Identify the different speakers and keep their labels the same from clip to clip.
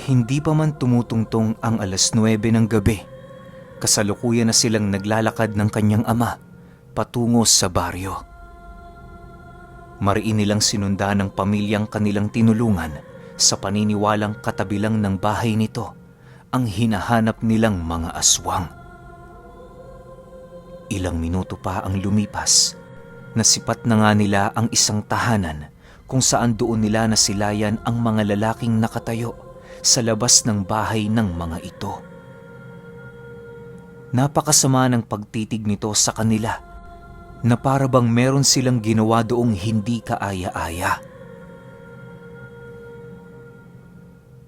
Speaker 1: Hindi pa man tumutungtong ang 9:00 ng gabi, kasalukuyan na silang naglalakad ng kanyang ama patungo sa baryo. Mariin nilang sinundan ng pamilyang kanilang tinulungan sa paniniwalang katabilang ng bahay nito ang hinahanap nilang mga aswang. Ilang minuto pa ang lumipas, nasipat na nga nila ang isang tahanan kung saan doon nila nasilayan ang mga lalaking nakatayo sa labas ng bahay ng mga ito. Napakasama ng pagtitig nito sa kanila na para bang meron silang ginawa doong hindi kaaya-aya.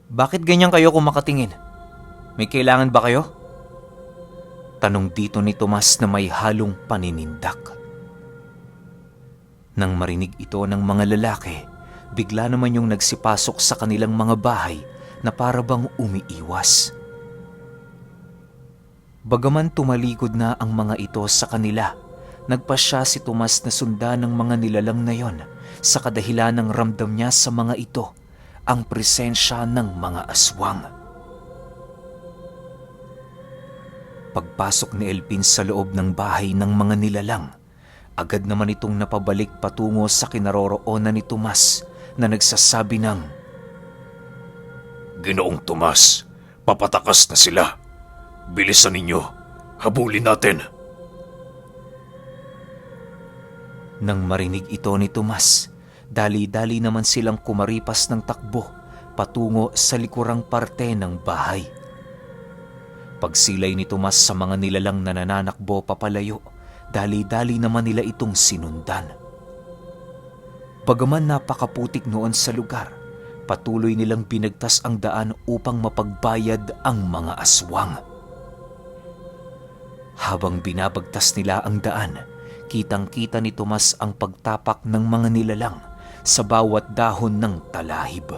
Speaker 1: "Bakit ganyan kayo kung makatingin? May kailangan ba kayo?" Tanong dito ni Tomas na may halong paninindak. Nang marinig ito ng mga lalaki, bigla naman yung nagsipasok sa kanilang mga bahay na para bang umiiwas. Bagaman tumalikod na ang mga ito sa kanila, nagpasya si Tomas na sundan ng mga nilalang na yon sa kadahilan ng ramdam niya sa mga ito ang presensya ng mga aswang. Pagpasok ni Elpin sa loob ng bahay ng mga nilalang, agad naman itong napabalik patungo sa kinaroroonan ni Tomas na nagsasabi ng,
Speaker 2: "Ginoong Tomas, papatakas na sila. Bilisan ninyo, habulin natin."
Speaker 1: Nang marinig ito ni Tomas, dali-dali naman silang kumaripas ng takbo patungo sa likurang parte ng bahay. Pagsilay ni Tomas sa mga nilalang na nananakbo papalayo, dali-dali naman nila itong sinundan. Bagaman napakaputik noon sa lugar, patuloy nilang binagtas ang daan upang mapagbayad ang mga aswang. Habang binabagtas nila ang daan, kitang-kita ni Tomas ang pagtapak ng mga nilalang sa bawat dahon ng talahib.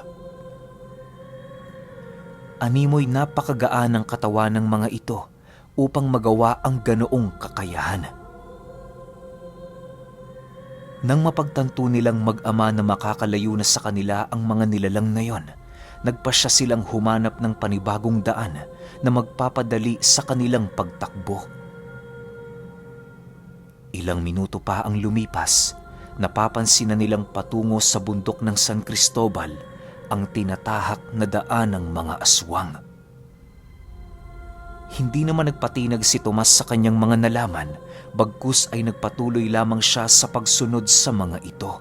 Speaker 1: Animoy napakagaan ng katawan ng mga ito upang magawa ang ganoong kakayahan. Nang mapagtanto nilang mag-ama na makakalayo na sa kanila ang mga nilalang na yon, nagpasya silang humanap ng panibagong daan na magpapadali sa kanilang pagtakbo. Ilang minuto pa ang lumipas, napapansin na nilang patungo sa bundok ng San Cristobal ang tinatahak na daan ng mga aswang. Hindi naman nagpatinag si Tomas sa kanyang mga nalaman, bagkus ay nagpatuloy lamang siya sa pagsunod sa mga ito.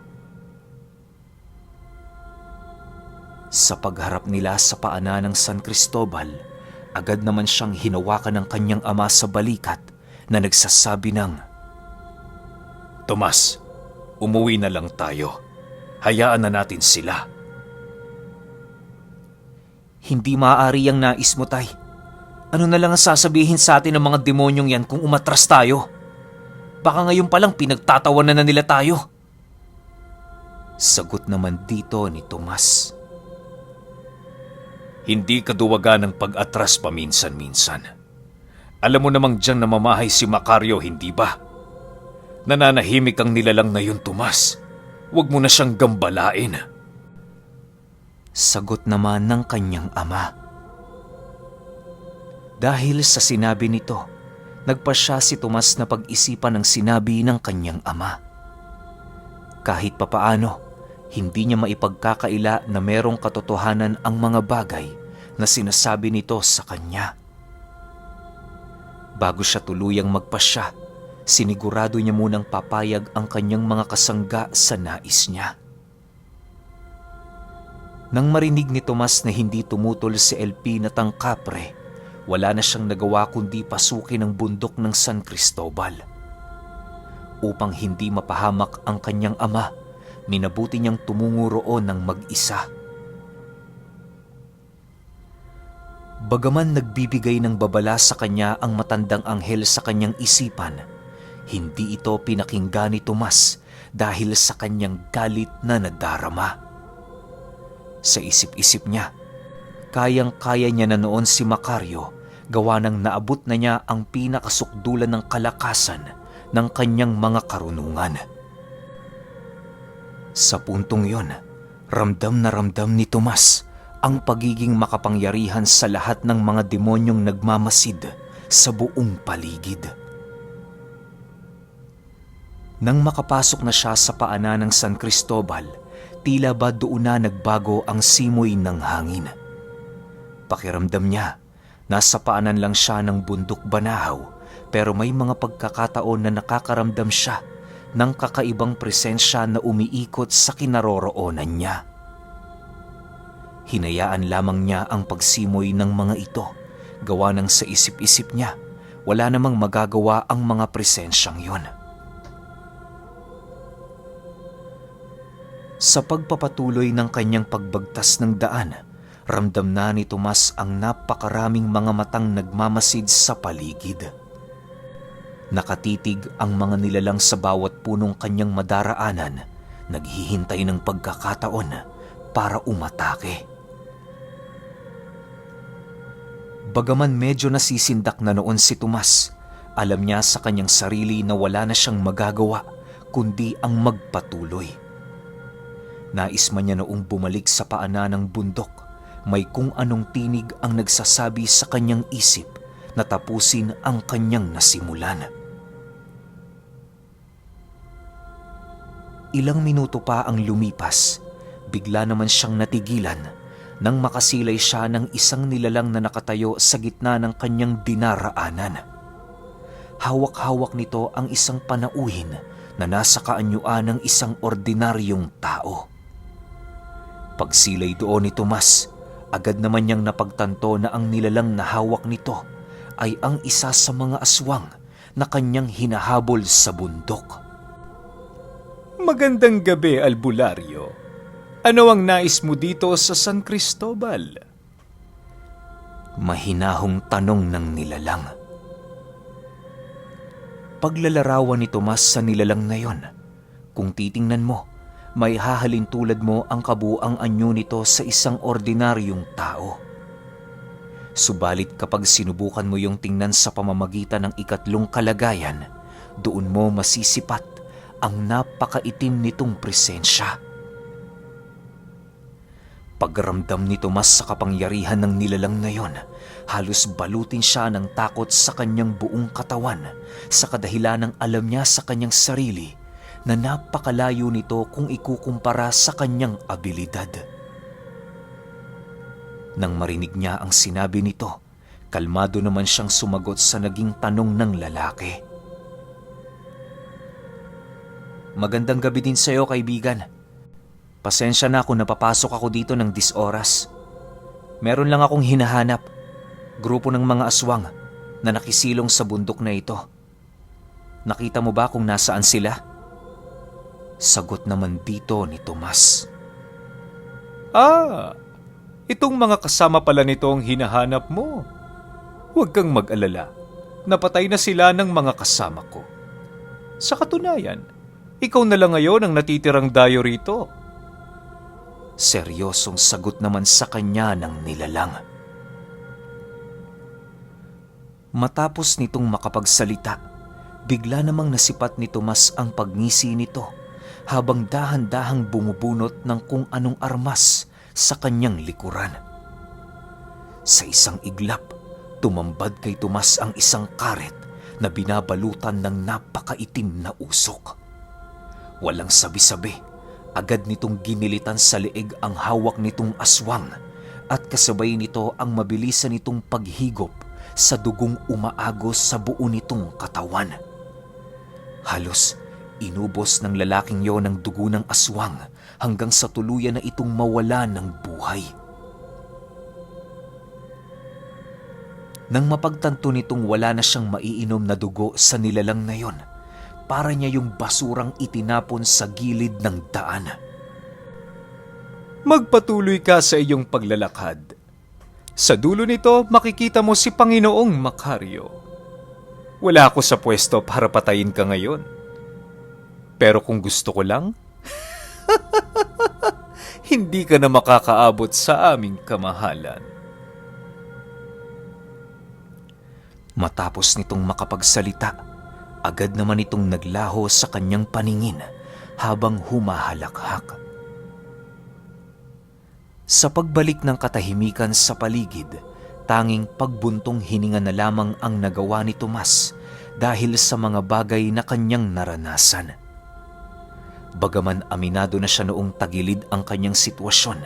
Speaker 1: Sa pagharap nila sa paanan ng San Cristobal, agad naman siyang hinawakan ng kanyang ama sa balikat na nagsasabi ng,
Speaker 2: "Tomas, umuwi na lang tayo. Hayaan na natin sila."
Speaker 1: "Hindi maaari ang nais mo, tay. Ano na lang ang sasabihin sa atin ng mga demonyong yan kung umatras tayo? Baka ngayon palang pinagtatawanan na nila tayo." Sagot naman dito ni Tomas,
Speaker 2: "Hindi kaduwagan ng pag-atras paminsan-minsan. Alam mo namang dyan namamahay si Macario, hindi ba? Nananahimik ang nilalang na yun, Tomas. Huwag mo na siyang gambalain."
Speaker 1: sagot naman ng kanyang ama. Dahil sa sinabi nito, nagpasya si Tomas na pag-isipan ang sinabi ng kanyang ama. Kahit papaano, hindi niya maipagkakaila na merong katotohanan ang mga bagay na sinasabi nito sa kanya. Bago siya tuluyang magpasya, sinigurado niya munang papayag ang kanyang mga kasangga sa nais niya. Nang marinig ni Tomas na hindi tumutol si Elpin at ang kapre, wala na siyang nagawa kundi pasukin ang bundok ng San Cristobal. Upang hindi mapahamak ang kanyang ama, minabuti niyang tumungo roon ng mag-isa. Bagaman nagbibigay ng babala sa kanya ang matandang anghel sa kanyang isipan, hindi ito pinakinggan ni Tomas dahil sa kanyang galit na nadarama. Sa isip-isip niya, kayang-kaya niya na noon si Macario gawa ng naabot na niya ang pinakasukdulan ng kalakasan ng kanyang mga karunungan. Sa puntong yon, ramdam na ramdam ni Tomas ang pagiging makapangyarihan sa lahat ng mga demonyong nagmamasid sa buong paligid. Nang makapasok na siya sa paanan ng San Cristobal, tila ba doon na nagbago ang simoy ng hangin. Pakiramdam niya, nasa paanan lang siya ng bundok Banahaw, pero may mga pagkakataon na nakakaramdam siya ng kakaibang presensya na umiikot sa kinaroroonan niya. Hinayaan lamang niya ang pagsimoy ng mga ito, gawa ng sa isip-isip niya, wala namang magagawa ang mga presensyang yon. Sa pagpapatuloy ng kanyang pagbagtas ng daan, ramdam na ni Tomas ang napakaraming mga matang nagmamasid sa paligid. Nakatitig ang mga nilalang sa bawat punong kanyang madaraanan, naghihintay ng pagkakataon para umatake. Bagaman medyo nasisindak na noon si Tomas, alam niya sa kanyang sarili na wala na siyang magagawa kundi ang magpatuloy. Nais man niya noong bumalik sa paanan ng bundok, may kung anong tinig ang nagsasabi sa kanyang isip na tapusin ang kanyang nasimulan. Ilang minuto pa ang lumipas, bigla naman siyang natigilan nang makasilay siya ng isang nilalang na nakatayo sa gitna ng kanyang dinaraanan. Hawak-hawak nito ang isang panauhin na nasa kaanyuan ng isang ordinaryong tao. Pagsilay doon ni Tomas, agad naman niyang napagtanto na ang nilalang na hawak nito ay ang isa sa mga aswang na kanyang hinahabol sa bundok.
Speaker 2: Magandang gabi, Albularyo. Ano ang nais mo dito sa San Cristobal?
Speaker 1: Mahinahong tanong ng nilalang. Paglalarawan ni Tomas sa nilalang na yon, kung titingnan mo, may hahalin tulad mo ang kabuang anyo nito sa isang ordinaryong tao. Subalit kapag sinubukan mo yung tingnan sa pamamagitan ng ikatlong kalagayan, doon mo masisipat ang napakaitim nitong presensya. Pagramdam ni Tomas sa kapangyarihan ng nilalang na yon, halos balutin siya ng takot sa kanyang buong katawan sa kadahilan ng alam niya sa kanyang sarili na napakalayo nito kung ikukumpara sa kanyang abilidad. Nang marinig niya ang sinabi nito, kalmado naman siyang sumagot sa naging tanong ng lalaki. Magandang gabi din sa iyo, kaibigan. Pasensya na kung napapasok ako dito ng 10 oras. Meron lang akong hinahanap, grupo ng mga aswang na nakisilong sa bundok na ito. Nakita mo ba kung nasaan sila? Sagot naman dito ni Tomas.
Speaker 2: Itong mga kasama pala nito ang hinahanap mo. Huwag kang mag-alala. Napatay na sila ng mga kasama ko. Sa katunayan, ikaw na lang ngayon ang natitirang dayo rito.
Speaker 1: Seryosong sagot naman sa kanya ng nilalang. Matapos nitong makapagsalita, bigla namang nasipat ni Tomas ang pagngisi nito habang dahan-dahang bumubunot ng kung anong armas sa kanyang likuran. Sa isang iglap, tumambad kay Tomas ang isang karet na binabalutan ng napakaitim na usok. Walang sabi-sabi, agad nitong ginilitan sa leeg ang hawak nitong aswang at kasabay nito ang mabilisan nitong paghigop sa dugong umaagos sa buo nitong katawan. Halos inubos ng lalaking yon ang dugo ng aswang hanggang sa tuluyan na itong mawala ng buhay. Nang mapagtanto nitong wala na siyang maiinom na dugo sa nilalang na yon, para niya yung basurang itinapon sa gilid ng daan.
Speaker 2: Magpatuloy ka sa iyong paglalakad. Sa dulo nito, makikita mo si Panginoong Macario. Wala ako sa pwesto para patayin ka ngayon. Pero kung gusto ko lang, hindi ka na makakaabot sa aming kamahalan.
Speaker 1: Matapos nitong makapagsalita, agad naman itong naglaho sa kanyang paningin habang humahalakhak. Sa pagbalik ng katahimikan sa paligid, tanging pagbuntong hininga na lamang ang nagawa ni Tomas dahil sa mga bagay na kanyang naranasan. Bagaman aminado na siya noong tagilid ang kanyang sitwasyon,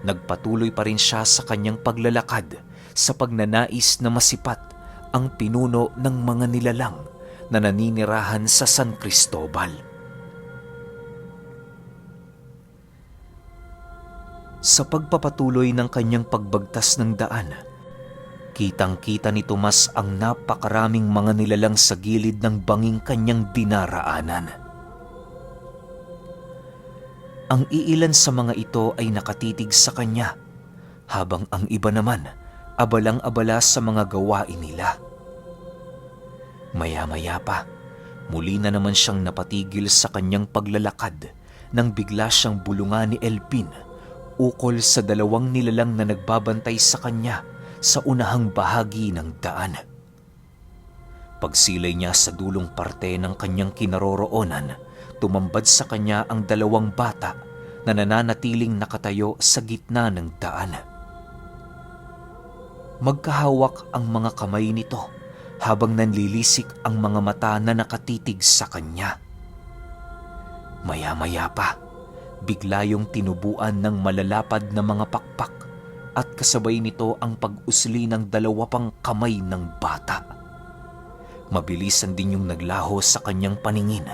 Speaker 1: nagpatuloy pa rin siya sa kanyang paglalakad sa pagnanais na masipat ang pinuno ng mga nilalang na naninirahan sa San Cristobal. Sa pagpapatuloy ng kanyang pagbagtas ng daan, kitang-kita ni Tomas ang napakaraming mga nilalang sa gilid ng banging kanyang dinaraanan. Ang iilan sa mga ito ay nakatitig sa kanya, habang ang iba naman abalang-abala sa mga gawain nila. Maya-maya pa, muli na naman siyang napatigil sa kanyang paglalakad nang bigla siyang bulungan ni Elpin ukol sa dalawang nilalang na nagbabantay sa kanya sa unahang bahagi ng daan. Pagsilay niya sa dulong parte ng kanyang kinaroroonan, tumambad sa kanya ang dalawang bata na nananatiling nakatayo sa gitna ng daan. Magkahawak ang mga kamay nito habang nanlilisik ang mga mata na nakatitig sa kanya. Maya-maya pa, bigla yung tinubuan ng malalapad na mga pakpak at kasabay nito ang pag-usli ng dalawa pang kamay ng bata. Mabilisan din yung naglaho sa kanyang paningin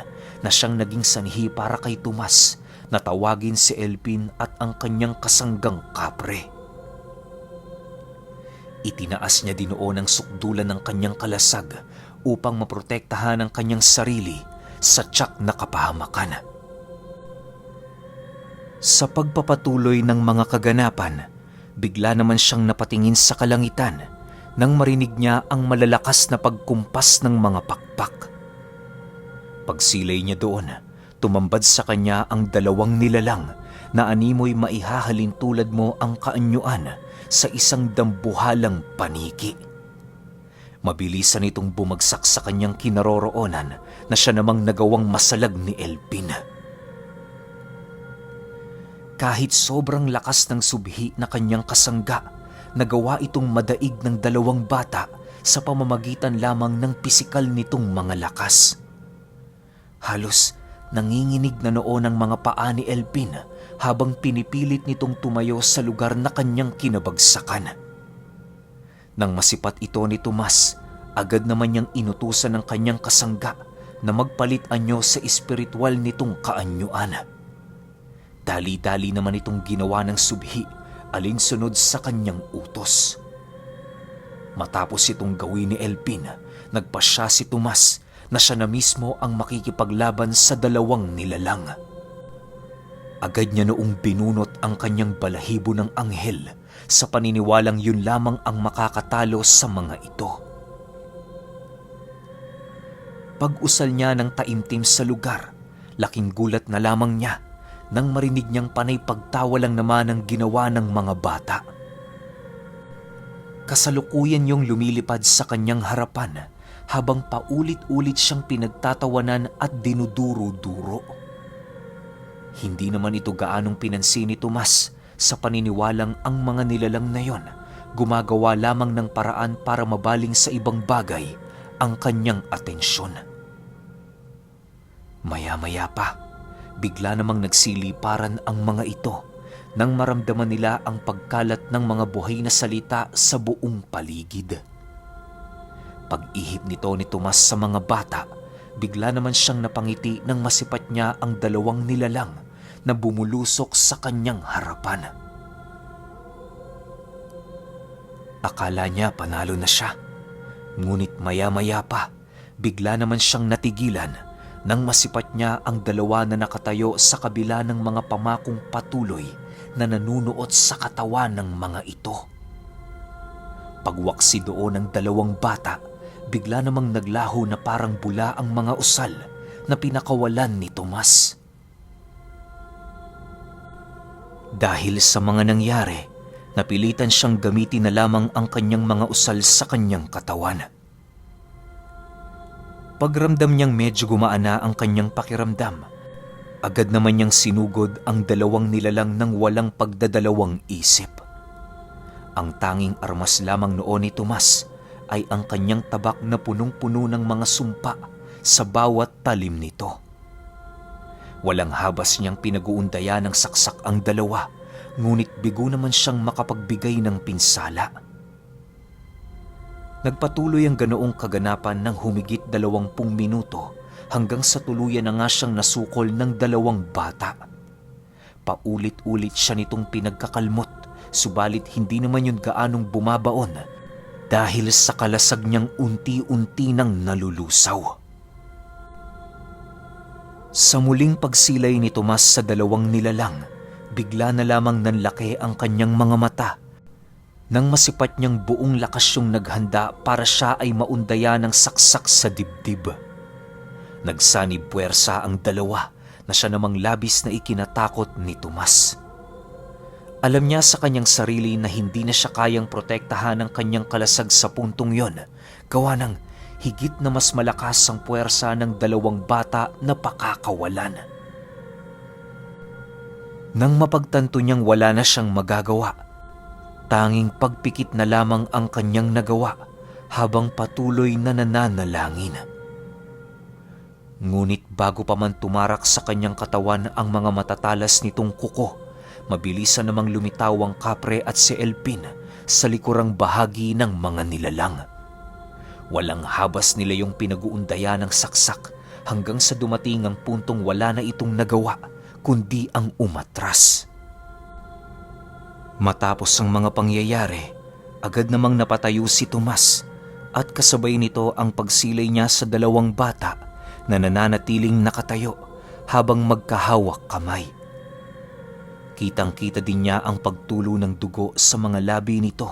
Speaker 1: na siyang naging sanhi para kay Tomas na tawagin si Elpin at ang kanyang kasanggang kapre. Itinaas niya dinoon ang sukdulan ng kanyang kalasag upang maprotektahan ang kanyang sarili sa tiyak na kapahamakan. Sa pagpapatuloy ng mga kaganapan, bigla naman siyang napatingin sa kalangitan nang marinig niya ang malalakas na pagkumpas ng mga pakpak. Pagsilay niya doon, tumambad sa kanya ang dalawang nilalang na animoy maihahalin tulad mo ang kaanyuan sa isang dambuhalang paniki. Mabilisan itong bumagsak sa kanyang kinaroroonan na siya namang nagawang masalag ni Elpin. Kahit sobrang lakas ng subhi na kanyang kasangga, nagawa itong madaig ng dalawang bata sa pamamagitan lamang ng pisikal nitong mga lakas. Halos nanginginig na noon ang mga paa ni Elpin habang pinipilit nitong tumayo sa lugar na kanyang kinabagsakan. Nang masipat ito ni Tomas, agad naman niyang inutusan ng kanyang kasangga na magpalit anyo sa espiritual nitong kaanyuan. Dali-dali naman itong ginawa ng subhi alinsunod sa kanyang utos. Matapos itong gawin ni Elpin, nagpasya si Tomas na siya na mismo ang makikipaglaban sa dalawang nilalang. Agad niya noong binunot ang kanyang balahibo ng anghel sa paniniwalang yun lamang ang makakatalo sa mga ito. Pag-usal niya ng taimtim sa lugar, laking gulat na lamang niya nang marinig niyang panay pagtawa lang naman ang ginawa ng mga bata. Kasalukuyan yung lumilipad sa kanyang harapan habang paulit-ulit siyang pinagtatawanan at dinuduro-duro. Hindi naman ito gaanong pinansin ni Tomas sa paniniwalang ang mga nilalang na yon gumagawa lamang ng paraan para mabaling sa ibang bagay ang kanyang atensyon. Maya-maya pa, bigla namang nagsiliparan ang mga ito nang maramdaman nila ang pagkalat ng mga buhay na salita sa buong paligid. Pag-ihip nito ni Tomas sa mga bata, bigla naman siyang napangiti nang masipat niya ang dalawang nilalang na bumulusok sa kanyang harapan. Akala niya panalo na siya, ngunit maya-maya pa, bigla naman siyang natigilan nang masipat niya ang dalawa na nakatayo sa kabila ng mga pamakong patuloy na nanunuot sa katawan ng mga ito. Pagwaksi doon ng dalawang bata, bigla namang naglaho na parang bula ang mga usal na pinakawalan ni Tomas. Dahil sa mga nangyari, napilitan siyang gamitin na lamang ang kanyang mga usal sa kanyang katawan. Pagramdam niyang medyo gumaan na ang kanyang pakiramdam, Agad naman niyang sinugod ang dalawang nilalang ng walang pagdadalawang isip. Ang tanging armas lamang noon ni Tomas ay ang kanyang tabak na punong-puno ng mga sumpa sa bawat talim nito. Walang habas niyang pinag-uundaya ng saksak ang dalawa, ngunit bigo naman siyang makapagbigay ng pinsala. Nagpatuloy ang ganoong kaganapan ng humigit 20 minuto hanggang sa tuluyan na nga siyang nasukol ng dalawang bata. Paulit-ulit siya nitong pinagkakalmot, subalit hindi naman yun gaanong bumabaon dahil sa kalasag niyang unti-unti nang nalulusaw. Sa muling pagsilay ni Tomas sa dalawang nilalang, bigla na lamang nanlaki ang kanyang mga mata. Nang masipat niyang buong lakas yung naghanda para siya ay maundaya ng saksak sa dibdib. Nagsanib puwersa ang dalawa na siya namang labis na ikinatakot ni Tomas. Alam niya sa kanyang sarili na hindi na siya kayang protektahan ng kanyang kalasag sa puntong yon, gawa ng higit na mas malakas ang puwersa ng dalawang bata na pakakawalan. Nang mapagtanto niyang wala na siyang magagawa, tanging pagpikit na lamang ang kanyang nagawa habang patuloy na nananalangin. Ngunit bago pa man tumarak sa kanyang katawan ang mga matatalas nitong kuko, mabilisan namang lumitaw ang kapre at si Elpin sa likurang bahagi ng mga nilalang. Walang habas nila yung pinag-uundaya ng saksak hanggang sa dumating ang puntong wala na itong nagawa kundi ang umatras. Matapos ang mga pangyayari, agad namang napatayo si Tomas at kasabay nito ang pagsilay niya sa dalawang bata na nananatiling nakatayo habang magkahawak kamay. Kitang-kita din niya ang pagtulo ng dugo sa mga labi nito,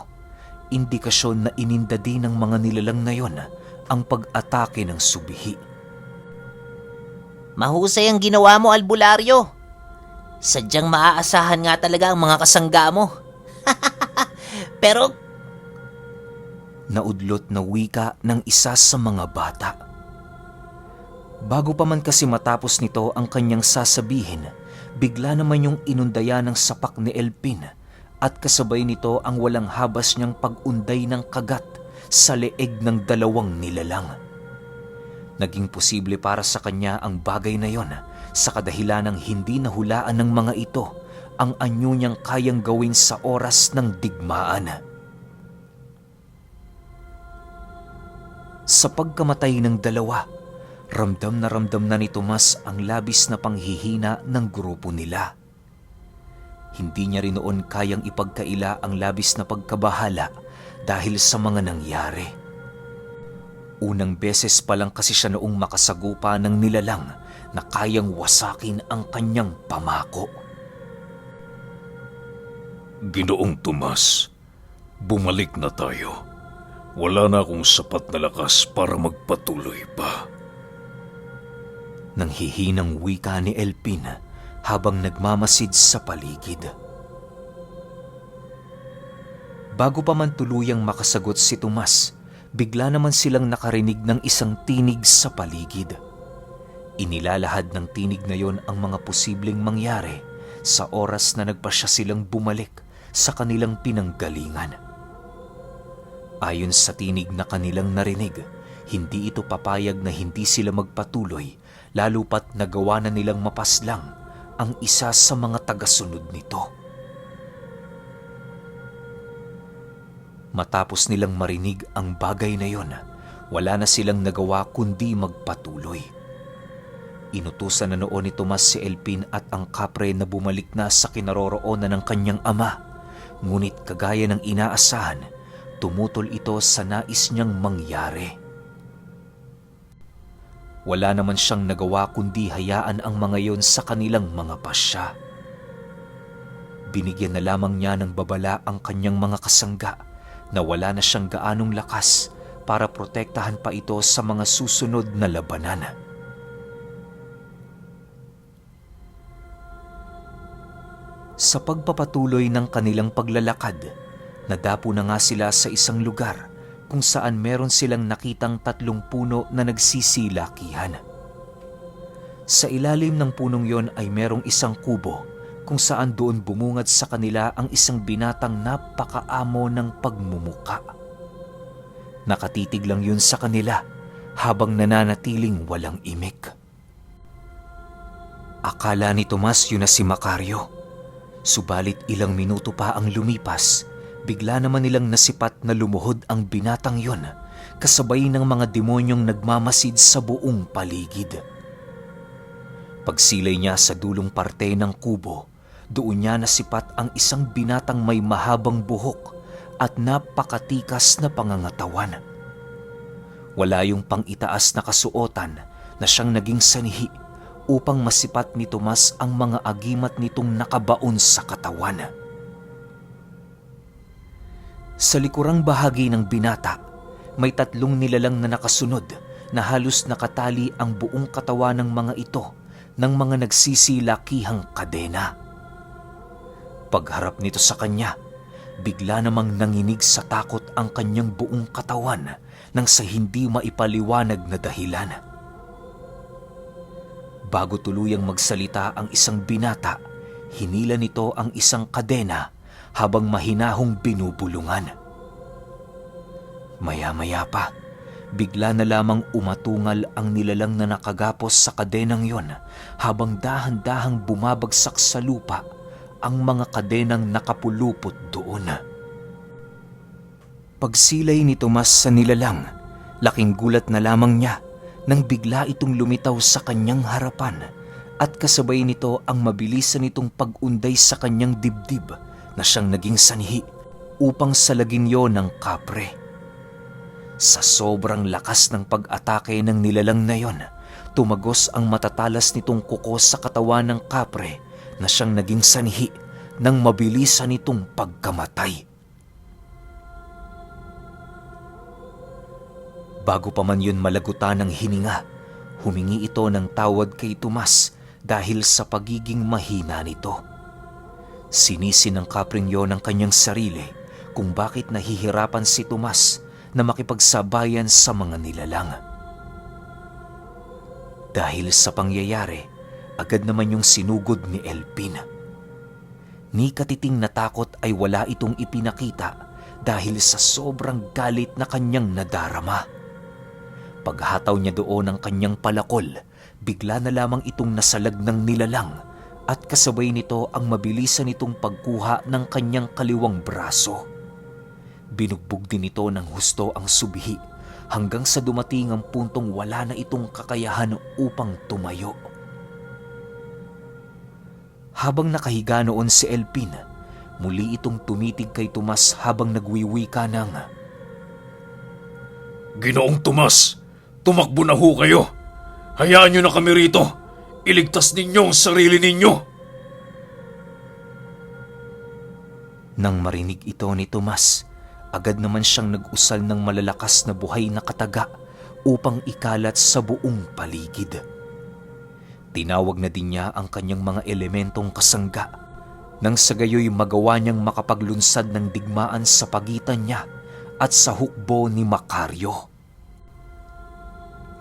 Speaker 1: indikasyon na ininda din ng mga nilalang na yon ang pag-atake ng subihi.
Speaker 3: Mahusay ang ginawa mo, albularyo. Sadyang maaasahan nga talaga ang mga kasangga mo. Pero
Speaker 1: naudlot na wika ng isa sa mga bata. Bago pa man kasi matapos nito ang kanyang sasabihin, bigla naman yung inundaya ng sapak ni Elpin at kasabay nito ang walang habas niyang pag-unday ng kagat sa leeg ng dalawang nilalang. Naging posible para sa kanya ang bagay na yon sa kadahilan ng hindi nahulaan ng mga ito ang anyo niyang kayang gawin sa oras ng digmaan. Sa pagkamatay ng dalawa, ramdam na ni Tomas ang labis na panghihina ng grupo nila. Hindi niya rin noon kayang ipagkaila ang labis na pagkabahala dahil sa mga nangyari. Unang beses pa lang kasi siya noong makasagupa ng nilalang na kayang wasakin ang kanyang pamako.
Speaker 2: Ginoong Tomas, bumalik na tayo. Wala na akong sapat na lakas para magpatuloy pa.
Speaker 1: Nang hihinang wika ni Elpin habang nagmamasid sa paligid. Bago pa man tuluyang makasagot si Tomas, bigla naman silang nakarinig ng isang tinig sa paligid. Inilalahad ng tinig na yon ang mga posibleng mangyari sa oras na nagpasya silang bumalik sa kanilang pinanggalingan. Ayon sa tinig na kanilang narinig, hindi ito papayag na hindi sila magpatuloy, lalo pat nagawa na nilang mapaslang ang isa sa mga tagasunod nito. Matapos nilang marinig ang bagay na yon, wala na silang nagawa kundi magpatuloy. Inutusan na noon ni Tomas si Elpin at ang kapre na bumalik na sa kinaroroonan ng kanyang ama, ngunit kagaya ng inaasahan, tumutol ito sa nais niyang mangyari. Wala naman siyang nagawa kundi hayaan ang mga yon sa kanilang mga pasya. Binigyan na lamang niya ng babala ang kanyang mga kasangga na wala na siyang gaanong lakas para protektahan pa ito sa mga susunod na labanan. Sa pagpapatuloy ng kanilang paglalakad, nadapo na nga sila sa isang lugar kung saan meron silang nakitang 3 puno na nagsisilakihan. Sa ilalim ng punong yon ay merong isang kubo kung saan doon bumungad sa kanila ang isang binatang napakaamo ng pagmumuka. Nakatitig lang yun sa kanila habang nananatiling walang imik. Akala ni Tomas yun na si Macario. Subalit ilang minuto pa ang lumipas, bigla naman nilang nasipat na lumuhod ang binatang yon kasabay ng mga demonyong nagmamasid sa buong paligid. Pagsilay niya sa dulong parte ng kubo, doon niya nasipat ang isang binatang may mahabang buhok at napakatikas na pangangatawan. Wala yung pang-itaas na kasuotan na siyang naging sanhi upang masipat ni Tomas ang mga agimat nitong nakabaon sa katawan. Sa likurang bahagi ng binata, may 3 nilalang na nakasunod na halos nakatali ang buong katawan ng mga ito ng mga nagsisilakihang kadena. Pagharap nito sa kanya, bigla namang nanginig sa takot ang kanyang buong katawan nang sa hindi maipaliwanag na dahilan. Bago tuluyang magsalita ang isang binata, hinila nito ang isang kadena habang mahinahong binubulungan. Maya-maya pa, bigla na lamang umatungal ang nilalang na nakagapos sa kadenang yon habang dahan-dahang bumabagsak sa lupa ang mga kadenang nakapulupot doon. Pagsilay ni Tomas sa nilalang, laking gulat na lamang niya nang bigla itong lumitaw sa kanyang harapan at kasabay nito ang mabilisan nitong pag-unday sa kanyang dibdib na siyang naging sanhi upang salagin yon ng kapre. Sa sobrang lakas ng pag-atake ng nilalang na yon, tumagos ang matatalas nitong kuko sa katawan ng kapre na siyang naging sanhi ng mabilisan nitong pagkamatay. Bago pa man yun malagutan ng hininga, humingi ito ng tawad kay Tomas dahil sa pagiging mahina nito. Sinisi ng kapring yon ang kanyang sarili kung bakit nahihirapan si Tomas na makipagsabayan sa mga nilalang. Dahil sa pangyayari, agad naman yung sinugod ni Elpin. Ni katiting na takot ay wala itong ipinakita dahil sa sobrang galit na kanyang nadarama. Paghataw niya doon ang kanyang palakol, bigla na lamang itong nasalag ng nilalang at kasabay nito ang mabilisan nitong pagkuha ng kanyang kaliwang braso. Binugbog din ito ng husto ang subihi hanggang sa dumating ang puntong wala na itong kakayahan upang tumayo. Habang nakahiga noon si Elpin, muli itong tumitig kay Tomas habang nagwiwika ng,
Speaker 2: Ginoong Tomas, tumakbo na ho kayo. Hayaan nyo na kami rito. Iligtas ninyo ang sarili ninyo.
Speaker 1: Nang marinig ito ni Tomas, agad naman siyang nag-usal ng malalakas na buhay na kataga upang ikalat sa buong paligid. Tinawag na din niya ang kanyang mga elementong kasangga nang sa gayoy magawa niyang makapaglunsad ng digmaan sa pagitan niya at sa hukbo ni Macario.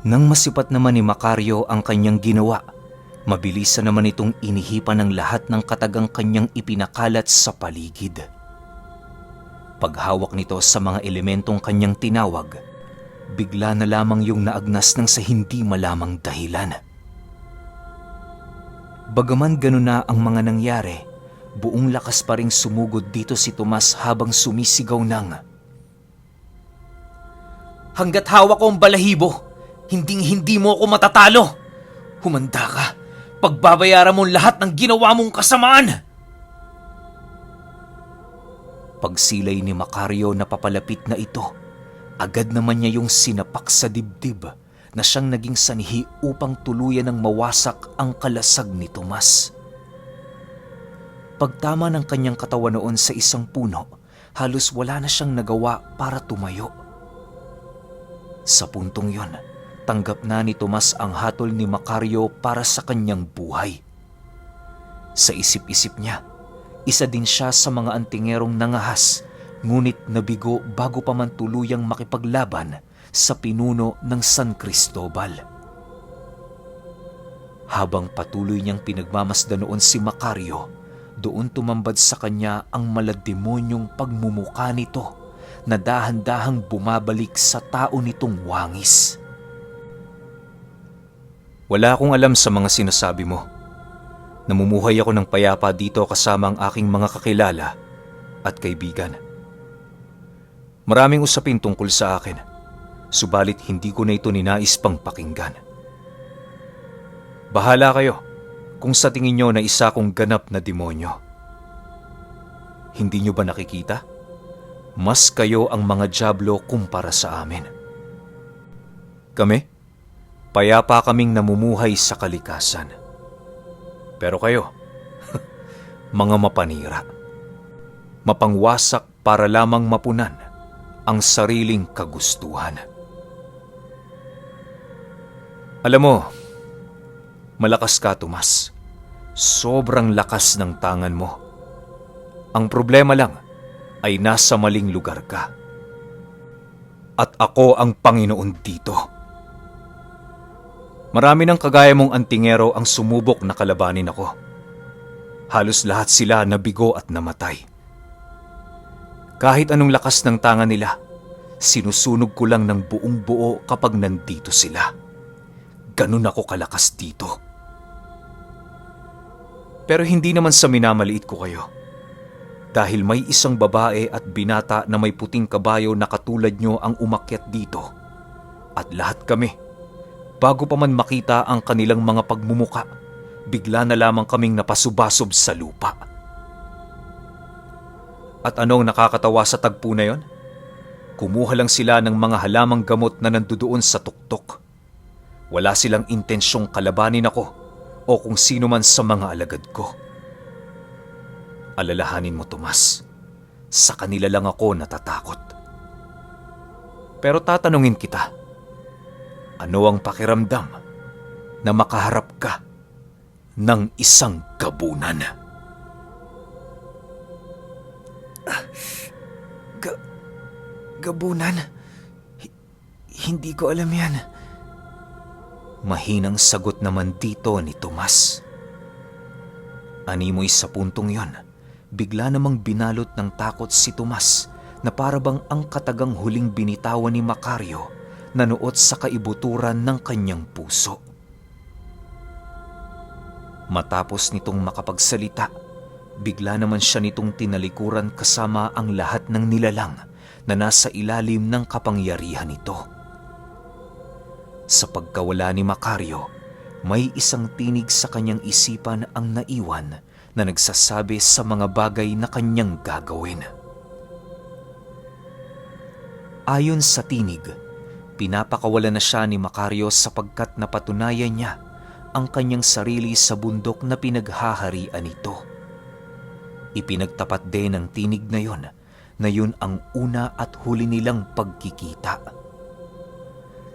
Speaker 1: Nang masipat naman ni Macario ang kanyang ginawa, mabilisan naman itong inihipan ng lahat ng katagang kanyang ipinakalat sa paligid. Paghawak nito sa mga elementong kanyang tinawag, bigla na lamang yung naagnas ng sa hindi malamang dahilan. Bagaman ganun na ang mga nangyari, buong lakas pa ring sumugod dito si Tomas habang sumisigaw ng, Hanggat hawak ko ang balahibo, hinding-hindi mo ako matatalo. Humanda ka, pagbabayaran mo lahat ng ginawa mong kasamaan. Pagsilay ni Macario na papalapit na ito, agad naman niya yung sinapak sa dibdib na siyang naging sanhi upang tuluyan ng mawasak ang kalasag ni Tomas. Pagtama ng kanyang katawan noon sa isang puno, halos wala na siyang nagawa para tumayo. Sa puntong yon, tanggap na ni Tomas ang hatol ni Macario para sa kanyang buhay. Sa isip-isip niya, isa din siya sa mga antingerong nangahas, ngunit nabigo bago pa man tuluyang makipaglaban sa pinuno ng San Cristobal. Habang patuloy niyang pinagmamasdan noon si Macario, doon tumambad sa kanya ang malademonyong pagmumukha nito na dahan-dahang bumabalik sa tao nitong wangis. Wala akong alam sa mga sinasabi mo. Namumuhay ako ng payapa dito kasama ang aking mga kakilala at kaibigan. Maraming usapin tungkol sa akin, subalit hindi ko na ito ninais pang pakinggan. Bahala kayo kung sa tingin nyo na isa akong ganap na demonyo. Hindi nyo ba nakikita? Mas kayo ang mga dyablo kumpara sa amin. Kami? Payapa kaming namumuhay sa kalikasan. Pero kayo, mga mapanira. Mapangwasak para lamang mapunan ang sariling kagustuhan. Alam mo, malakas ka, Tomas. Sobrang lakas ng tangan mo. Ang problema lang ay nasa maling lugar ka. At ako ang Panginoon dito. Marami ng kagaya mong antingero ang sumubok na kalabanin ako. Halos lahat sila nabigo at namatay. Kahit anong lakas ng tangan nila, sinusunog ko lang ng buong buo kapag nandito sila. Ganun ako kalakas dito. Pero hindi naman sa minamaliit ko kayo. Dahil may isang babae at binata na may puting kabayo na katulad nyo ang umakyat dito. At lahat kami, bago pa man makita ang kanilang mga pagmumuka, bigla na lamang kaming napasubasob sa lupa. At anong nakakatawa sa tagpo na yon? Kumuha lang sila ng mga halamang gamot na nandoon sa tuktok. Wala silang intensyong kalabanin ako o kung sino man sa mga alagad ko. Alalahanin mo, Tomas, sa kanila lang ako natatakot. Pero tatanungin kita, ano ang pakiramdam na makaharap ka ng isang gabunan?
Speaker 4: Gabunan? Hindi ko alam yan.
Speaker 1: Mahinang sagot naman dito ni Tomas. Animoy sa puntong yon, bigla namang binalot ng takot si Tomas na parabang ang katagang huling binitawan ni Macario na nuot sa kaibuturan ng kanyang puso. Matapos nitong makapagsalita, bigla naman siya nitong tinalikuran kasama ang lahat ng nilalang na nasa ilalim ng kapangyarihan nito. Sa pagkawala ni Macario, may isang tinig sa kanyang isipan ang naiwan na nagsasabi sa mga bagay na kanyang gagawin. Ayon sa tinig, pinapakawalan na siya ni Macario sapagkat napatunayan niya ang kanyang sarili sa bundok na pinaghaharian nito. Ipinagtapat din ng tinig na yun ang una at huli nilang pagkikita.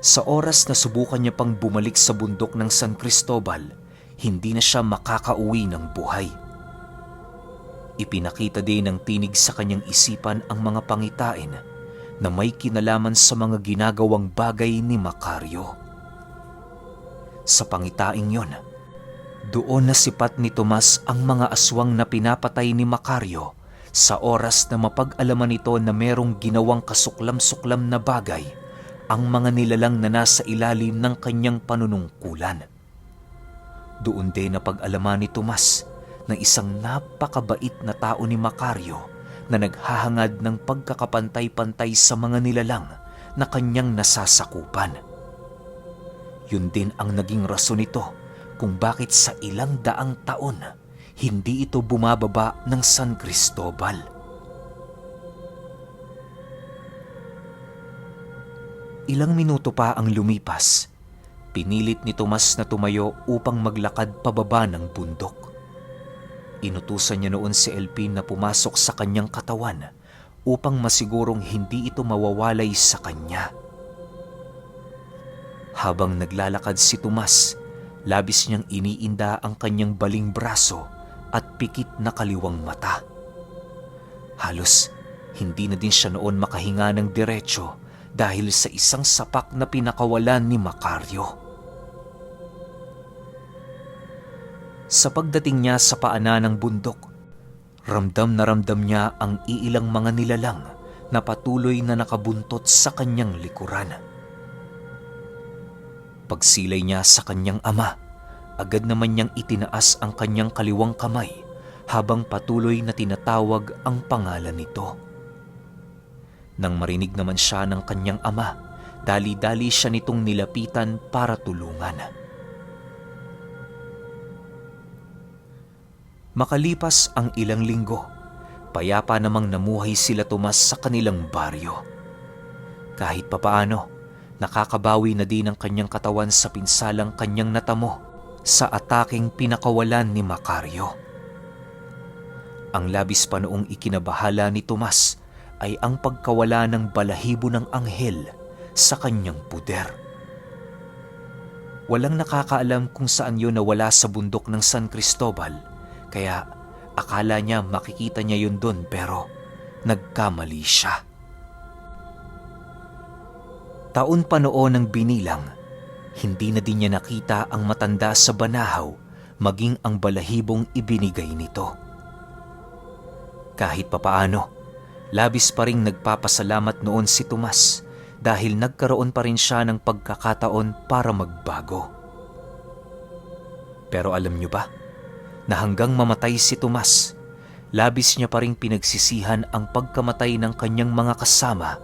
Speaker 1: Sa oras na subukan niya pang bumalik sa bundok ng San Cristobal, hindi na siya makakauwi ng buhay. Ipinakita din ng tinig sa kanyang isipan ang mga pangitain na may kinalaman sa mga ginagawang bagay ni Macario. Sa pangitaing yon, doon nasipat ni Tomas ang mga aswang na pinapatay ni Macario sa oras na mapag-alaman nito na merong ginawang kasuklam-suklam na bagay ang mga nilalang na nasa ilalim ng kanyang panunungkulan. Doon din napag-alaman ni Tomas na isang napakabait na tao ni Macario na naghahangad ng pagkakapantay-pantay sa mga nilalang na kanyang nasasakupan. Yun din ang naging rason nito kung bakit sa ilang daang taon hindi ito bumababa ng San Cristobal. Ilang minuto pa ang lumipas, pinilit ni Tomas na tumayo upang maglakad pababa ng bundok. Inutusan niya noon si Elpin na pumasok sa kanyang katawan upang masigurong hindi ito mawawalay sa kanya. Habang naglalakad si Tomas, labis niyang iniinda ang kanyang baling braso at pikit na kaliwang mata. Halos hindi na din siya noon makahinga ng diretso dahil sa isang sapak na pinakawalan ni Macario. Sa pagdating niya sa paanan ng bundok, ramdam na ramdam niya ang iilang mga nilalang na patuloy na nakabuntot sa kanyang likuran. Pagsilay niya sa kanyang ama, agad naman niyang itinaas ang kanyang kaliwang kamay habang patuloy na tinatawag ang pangalan nito. Nang marinig naman siya ng kanyang ama, dali-dali siya nitong nilapitan para tulungan. Makalipas ang ilang linggo, payapa namang namuhay sila Tomas sa kanilang baryo. Kahit papaano, nakakabawi na din ang kanyang katawan sa pinsalang kanyang natamo sa ataking pinakawalan ni Macario. Ang labis pa noong ikinabahala ni Tomas ay ang pagkawala ng balahibo ng anghel sa kanyang puder. Walang nakakaalam kung saan yun nawala sa bundok ng San Cristobal, kaya akala niya makikita niya yun doon, pero nagkamali siya. Taon pa noon ng binilang, hindi na din niya nakita ang matanda sa Banahaw maging ang balahibong ibinigay nito. Kahit papaano, labis pa ring nagpapasalamat noon si Tomas dahil nagkaroon pa rin siya ng pagkakataon para magbago. Pero alam niyo ba, na hanggang mamatay si Tomas, labis niya pa ring pinagsisihan ang pagkamatay ng kanyang mga kasama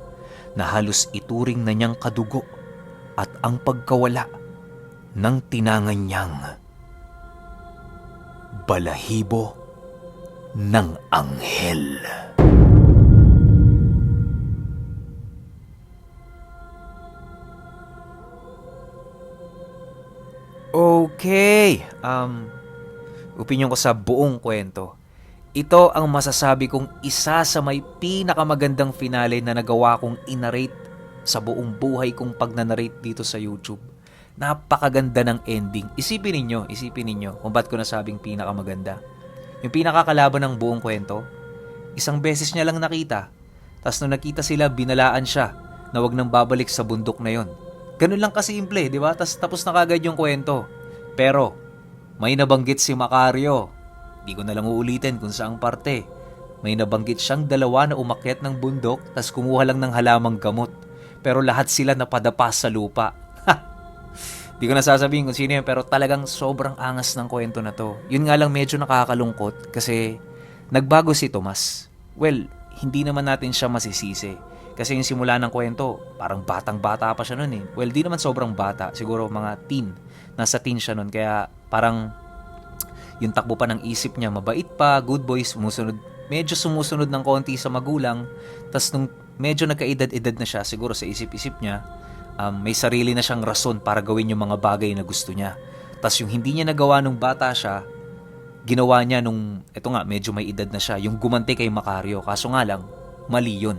Speaker 1: na halos ituring na niyang kadugo at ang pagkawala ng tinangan niyang balahibo ng anghel.
Speaker 4: Okay, opinyon ko sa buong kwento. Ito ang masasabi kong isa sa may pinakamagandang finale na nagawa kong inarate sa buong buhay kong pagnanarate dito sa YouTube. Napakaganda ng ending. Isipin ninyo kung ba't ko nasabing pinakamaganda. Yung pinakakalaban ng buong kwento, isang beses niya lang nakita. Tapos nung nakita sila, binalaan siya na wag nang babalik sa bundok na yon. Ganun lang kasimple, di ba? Tapos na kagad yung kwento. Pero, may nabanggit si Macario. Di ko na lang uulitin kung saang parte. May nabanggit siyang dalawa na umakyat ng bundok tas kumuha lang ng halamang gamot. Pero lahat sila napadapa sa lupa. Di ko na sasabihin kung sino yun, pero talagang sobrang angas ng kwento na to. Yun nga lang medyo nakakalungkot kasi nagbago si Tomas. Well, hindi naman natin siya masisisi. Kasi yung simula ng kwento, parang batang-bata pa siya nun eh. Well, di naman sobrang bata. Siguro mga teen. Nasa teen siya nun. Kaya parang yung takbo pa ng isip niya, mabait pa, good boy, medyo sumusunod ng konti sa magulang. Tapos nung medyo nagkaedad-edad na siya, siguro sa isip-isip niya, may sarili na siyang rason para gawin yung mga bagay na gusto niya. Tapos yung hindi niya nagawa nung bata siya, ginawa niya nung, eto nga, medyo may edad na siya, yung gumanti kay Macario. Kaso nga lang, mali yun.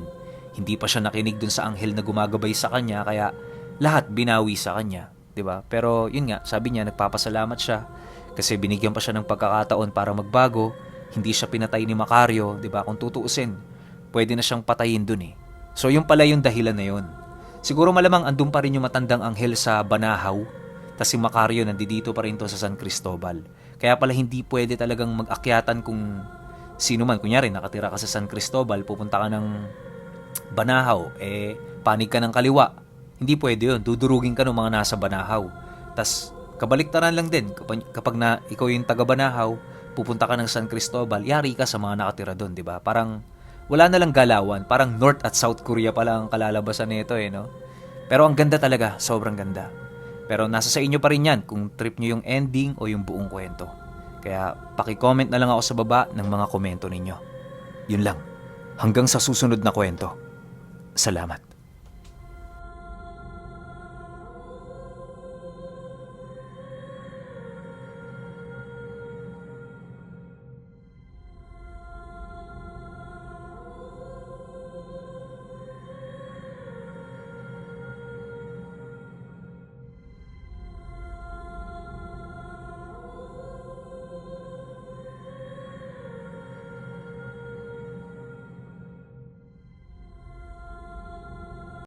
Speaker 4: Hindi pa siya nakinig dun sa anghel na gumagabay sa kanya, kaya lahat binawi sa kanya. 'Di ba? Pero yun nga, sabi niya, nagpapasalamat siya kasi binigyan pa siya ng pagkakataon para magbago. Hindi siya pinatay ni Macario, 'di ba? Kung tutuusin, pwede na siyang patayin dun eh. So yung pala yung dahilan na yun. Siguro malamang andun pa rin yung matandang anghel sa Banahaw, tas si Macario nandito pa rin to sa San Cristobal. Kaya pala hindi pwede talagang mag-akyatan kung sino man. Kunyari, nakatira ka sa San Cristobal, pupunta ka ng Banahaw, panig ka ng kaliwa. Hindi pwede yun. Dudurugin ka ng mga nasa Banahaw. Tas kabaliktaran lang din. Kapag na ikaw yung taga Banahaw, pupunta ka ng San Cristobal, yari ka sa mga nakatira doon, di ba? Parang wala na lang galawan. Parang North at South Korea pa lang ang kalalabasan nito no? Pero ang ganda talaga. Sobrang ganda. Pero nasa sa inyo pa rin yan kung trip nyo yung ending o yung buong kwento. Kaya paki-comment na lang ako sa baba ng mga komento ninyo. Yun lang. Hanggang sa susunod na kwento. Salamat.